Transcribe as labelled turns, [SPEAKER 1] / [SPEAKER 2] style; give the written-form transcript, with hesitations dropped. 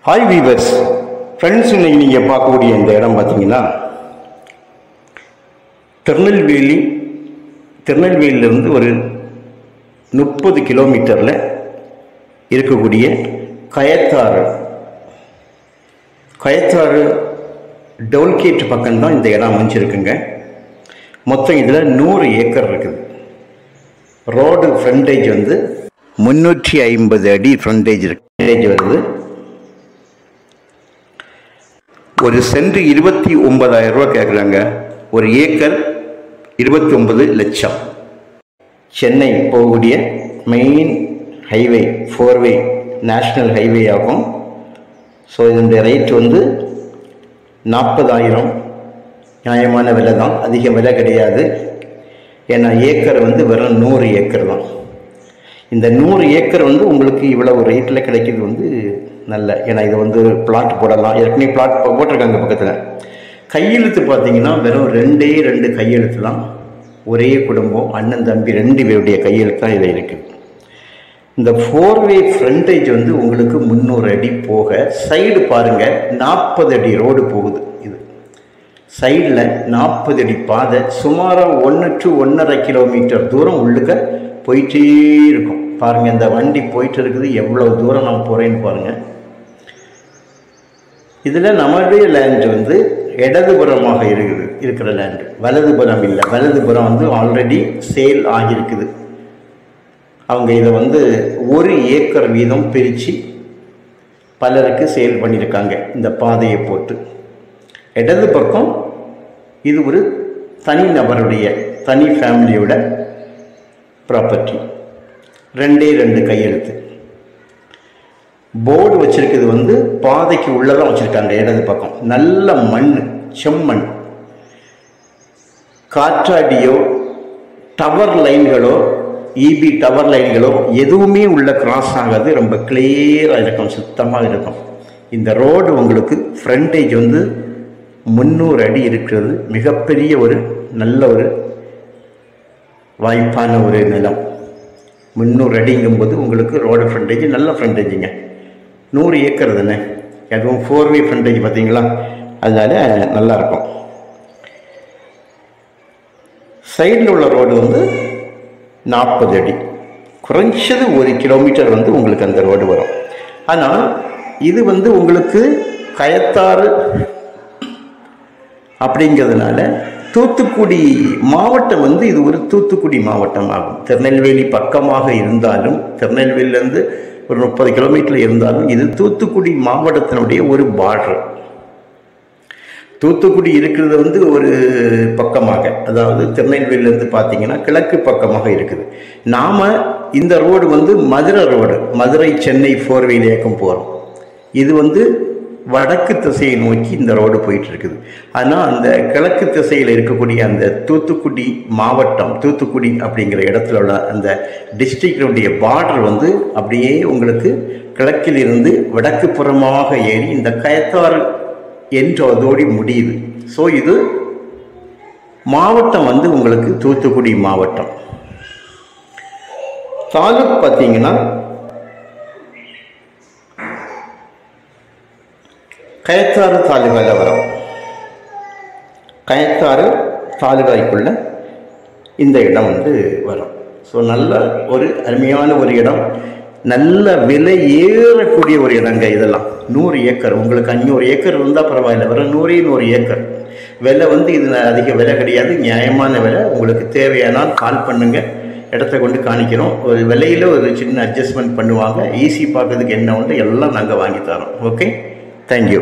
[SPEAKER 1] Hi viewers friends, இன்னைக்கு நீங்கள் பார்க்கக்கூடிய இந்த இடம் பார்த்தீங்கன்னா திருநெல்வேலியிலிருந்து ஒரு 30 கிலோமீட்டரில் இருக்கக்கூடிய கயத்தாறு டோல்கேட் பக்கம்தான் இந்த இடம் அமைஞ்சிருக்குங்க. மொத்தம் இதில் 100 ஏக்கர் இருக்குது. ரோடு ஃப்ரண்டேஜ் வந்து 350 அடி ஃப்ரண்டேஜ் வருது. ஒரு சென்ட் 29,000 ரூபா கேட்குறாங்க. ஒரு ஏக்கர் 29 லட்சம். சென்னை போகக்கூடிய மெயின் ஹைவே, 4-வே நேஷ்னல் ஹைவே ஆகும். ஸோ இதனுடைய ரேட் வந்து 40,000. நியாயமான விலை தான், அதிக விலை கிடையாது. ஏன்னா ஏக்கர் வந்து வெறும் 100 ஏக்கர் தான். இந்த 100 ஏக்கர் வந்து உங்களுக்கு இவ்வளவு ரேட்டில் கிடைக்கிறது வந்து நல்ல. ஏன்னா இது வந்து பிளாட் போடலாம், ஏற்கனவே பிளாட் போட்டிருக்காங்க பக்கத்தில். கையெழுத்து பார்த்தீங்கன்னா வெறும் 2 கையெழுத்து தான். ஒரே குடும்பம், அண்ணன் தம்பி 2 பேருடைய கையெழுத்து தான் இதில் இருக்குது. இந்த 4-வே ஃப்ரண்டேஜ் வந்து உங்களுக்கு 300 அடி போக, சைடு பாருங்கள் 40 அடி ரோடு போகுது. இது சைடில் 40 அடி பாதை, சுமாராக 1 to 1.5 கிலோமீட்டர் தூரம் உள்ளுக்க போயிட்டே இருக்கும். பாருங்கள், இந்த வண்டி போயிட்டு இருக்குது, எவ்வளோ தூரம் நம்ம போகிறேன்னு பாருங்கள். இதில் நம்மளுடைய லேண்டு வந்து இடதுபுறமாக இருக்கிற லேண்டு, வலதுபுறம் இல்லை. வலதுபுறம் வந்து ஆல்ரெடி சேல் ஆகியிருக்குது. அவங்க இதை வந்து 1 ஏக்கர் வீதம் பிரித்து பலருக்கு சேல் பண்ணியிருக்காங்க இந்த பாதையை போட்டு. இடது பக்கம் இது ஒரு தனி நபருடைய, தனி ஃபேமிலியோட ப்ராப்பர்ட்டி. 2 கையெழுத்து. போர்டு வச்சிருக்கிறது வந்து பாதைக்கு உள்ளதான் வச்சிருக்காங்க. இடது பக்கம் நல்ல மண், செம்மண். காற்றாடியோ டவர் லைன்களோ, இபி டவர் லைன்களோ எதுவுமே உள்ள கிராஸ் ஆகாது. ரொம்ப கிளியராக இருக்கும், சுத்தமாக இருக்கும். இந்த ரோடு உங்களுக்கு ஃப்ரண்டேஜ் வந்து 300 அடி இருக்கிறது. மிகப்பெரிய ஒரு நல்ல ஒரு வாய்ப்பான ஒரு நிலம். 300 அடிங்கும்போது உங்களுக்கு ரோடு ஃப்ரண்டேஜ் நல்ல ஃப்ரண்டேஜுங்க. 100 ஏக்கர் தானே, அதுவும் 4-வே ஃப்ரண்டேஜ் பார்த்தீங்களா, அதனால நல்லாயிருக்கும். சைடில் உள்ள ரோடு வந்து 40 அடி, குறைஞ்சது 1 கிலோமீட்டர் வந்து உங்களுக்கு அந்த ரோடு வரும். ஆனால் இது வந்து உங்களுக்கு கயத்தாறு அப்படிங்கிறதுனால தூத்துக்குடி மாவட்டம் வந்து இது ஒரு தூத்துக்குடி மாவட்டம் ஆகும். திருநெல்வேலி பக்கமாக இருந்தாலும், திருநெல்வேலியிலேருந்து ஒரு 30 கிலோமீட்டர் இருந்தாலும், இது தூத்துக்குடி மாவட்டத்தினுடைய ஒரு பார்டர். தூத்துக்குடி இருக்கிறது வந்து ஒரு பக்கமாக, அதாவது திருநெல்வேலியிலேருந்து பார்த்தீங்கன்னா கிழக்கு பக்கமாக இருக்குது. நாம் இந்த ரோடு வந்து மதுரை ரோடு, மதுரை சென்னை 4-வே இயக்கம் போகிறோம். இது வந்து வடக்கு திசையை நோக்கி இந்த ரோடு போயிட்டு இருக்குது. ஆனால் அந்த கிழக்கு திசையில் இருக்கக்கூடிய அந்த தூத்துக்குடி மாவட்டம், தூத்துக்குடி அப்படிங்கிற இடத்துல உள்ள அந்த டிஸ்ட்ரிக்டுடைய பார்டர் வந்து அப்படியே உங்களுக்கு கிழக்கில் இருந்து வடக்கு புறமாக ஏறி இந்த கயத்தாறு என்றதோடி முடியுது. ஸோ இது மாவட்டம் வந்து உங்களுக்கு தூத்துக்குடி மாவட்டம். தாலுக் பார்த்தீங்கன்னா கயத்தாறு தாலுகாவில் வரும். கயத்தாறு தாலுகாய்க்குள்ள இந்த இடம் வந்து வரும். ஸோ நல்ல ஒரு அருமையான ஒரு இடம், நல்ல விலை ஏறக்கூடிய ஒரு இடங்க. இதெல்லாம் 100 ஏக்கர். உங்களுக்கு 500 ஏக்கர் இருந்தால் பரவாயில்ல, வெறும் 100 ஏக்கர். விலை வந்து இது அதிக விலை கிடையாது, நியாயமான விலை. உங்களுக்கு தேவையானால் கால் பண்ணுங்கள், இடத்த கொண்டு காணிக்கிறோம். ஒரு விலையில் ஒரு சின்ன அட்ஜஸ்ட்மெண்ட் பண்ணுவாங்க. ஈஸி பார்க்கறதுக்கு என்ன உண்டு எல்லாம் நாங்கள் வாங்கி தரோம். Okay, thank you.